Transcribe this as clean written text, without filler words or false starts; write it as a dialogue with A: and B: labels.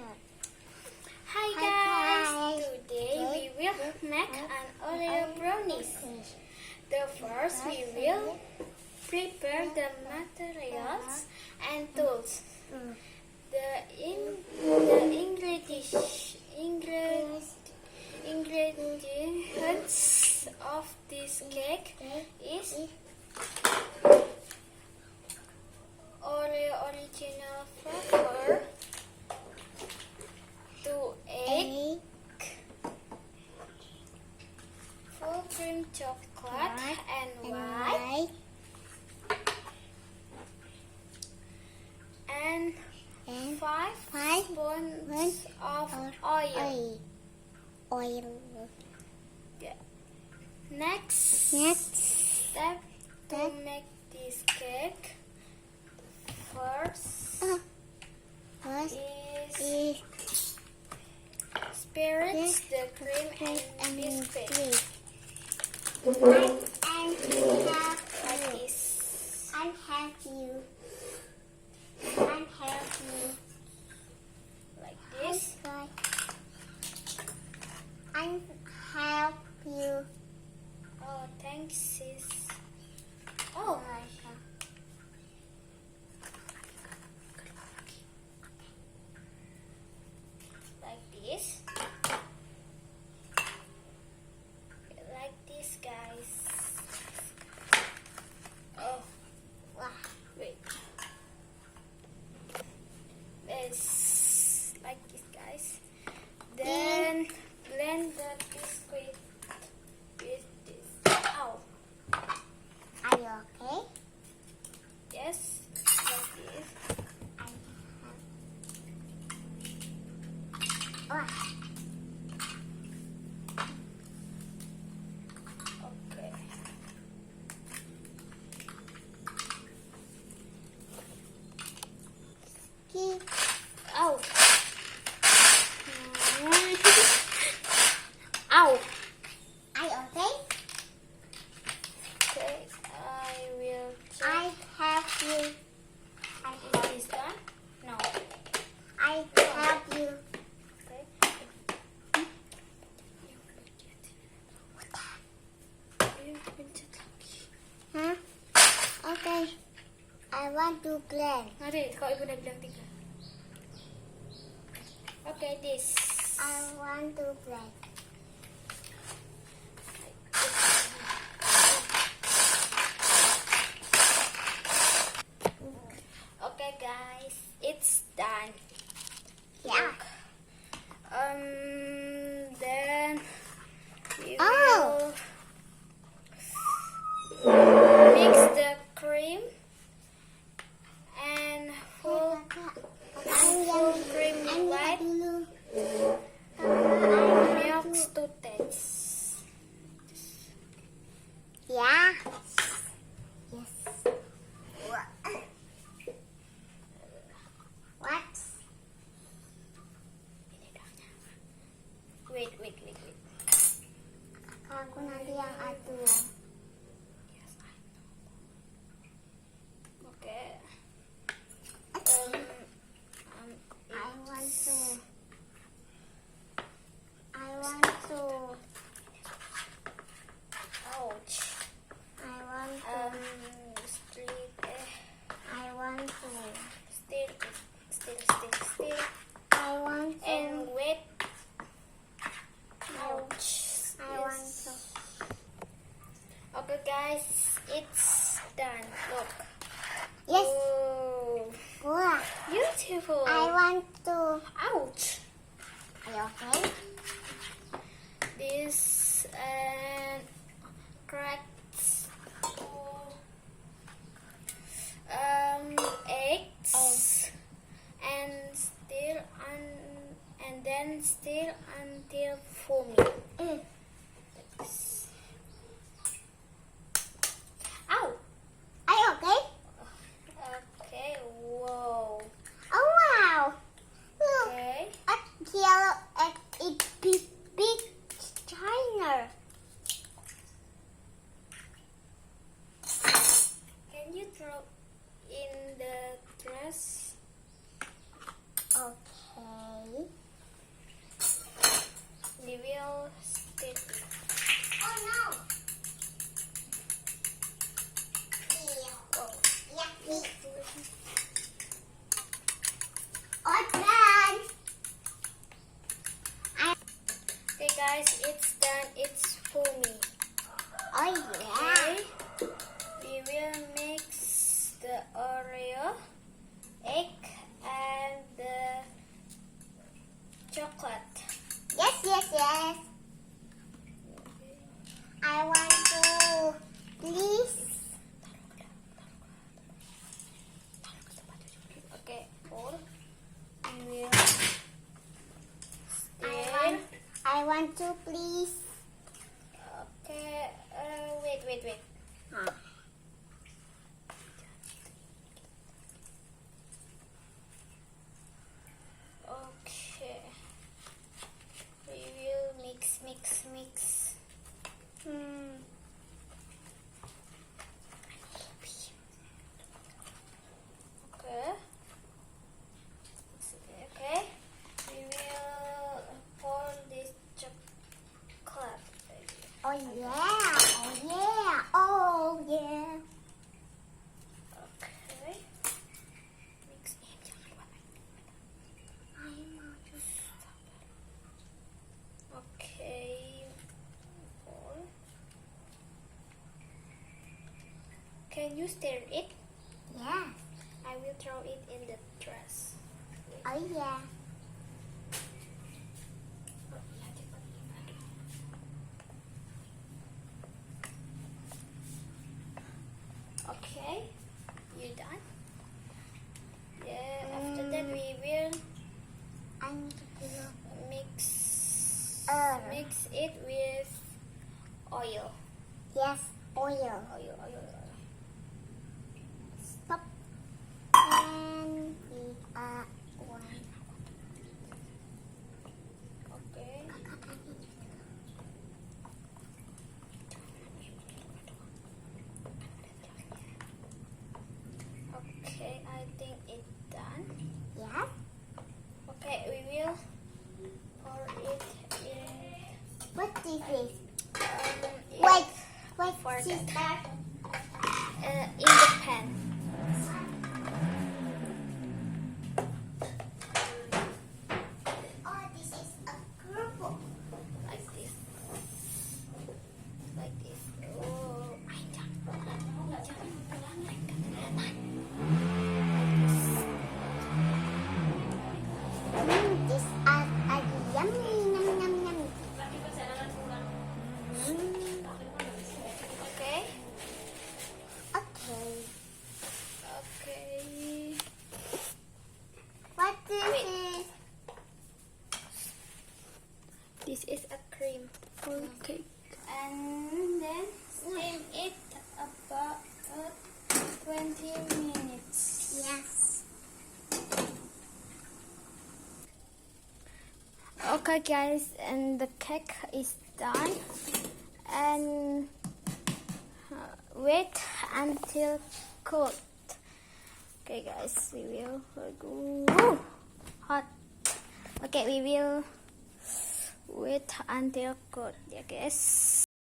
A: Hi guys! Today we will make an oreo brownies. The first we will prepare the materials and tools. The ingredients of this cake is Oreo original flavor, 2 egg, full cream chocolate and white, and 5 spoons of oil. Yeah. Next step to make this cake. First is spread the cream and biscuit. Like this.
B: I'm help you.
A: Like this.
B: I'm help you.
A: Oh, thanks, sis. Oh my God. Like this. Like this, guys. Oh, wow. Wait. It's like this, guys. Then blend the biscuit with this. Ow.
B: Are you okay?
A: Yes, like this. Okay. Ow. Ow.
B: Are you okay?
A: Okay, I will check.
B: I help you.
A: Is this done? No.
B: I help you.
A: Okay.
B: Huh? Okay. I want to blend.
A: Nanti kalau ibu udah bilang 3. Okay, this.
B: I want to blend.
A: Okay, guys, it's done.
B: Yeah.
A: Then we
B: Oh.
A: will mix the cream and full cream white milk to taste.
B: Yeah. Yes. What?
A: Wait.
B: Aku nanti yang atur.
A: Yes, I know. Okay.
B: I want to.
A: Ouch.
B: I want to. I want to.
A: Still.
B: I want to.
A: And wait. Ouch.
B: I want to.
A: Okay, guys, it's done. Look.
B: Yes.
A: Oh,
B: Wow.
A: beautiful.
B: I want to.
A: Ouch.
B: Are you okay?
A: This cracks eggs and then stir until foamy. Ow.
B: Are you okay?
A: Okay. Whoa.
B: Oh wow. Look.
A: Okay.
B: A yellow egg is big China.
A: Can you throw in the trash?
B: Okay.
A: guys, it's done. It's foamy.
B: Oh yeah.
A: Okay. We will mix the oreo, egg, and the chocolate.
B: Yes, yes, yes. I want to please.
A: Okay, pour. We will
B: I want to please.
A: Okay, wait. Okay. We will mix. Okay. Okay. We will pour this chocolate.
B: Oh yeah, oh yeah, oh yeah.
A: Okay. Mix it. Okay. Pour. Can you stir it?
B: Yeah,
A: I will throw it in the trash.
B: oh yeah.
A: Okay, you done? Yeah, after that we will
B: I need to do.
A: mix it with oil.
B: Yes, oil.
A: Oil.
B: Stop. And we are one.
A: Okay. Okay, I think it's done.
B: Yeah.
A: Okay, we will pour it in.
B: What is this?
A: in-
B: Wait,
A: For
B: sister.
A: in the pan.
B: Oh, this is a purple.
A: Like this. Like this. Oh, jangan pelan like that.
B: This are yummy. Yum, yum, yum.
A: Okay.
B: Okay.
A: Okay.
B: What this
A: Wait.
B: is?
A: This is a cream for cake. And then steam it about 20 minutes.
B: Yes.
A: Okay guys, and the cake is done. And wait until cold. Okay guys, we will go hot. Okay, we will wait until cold, ya guys.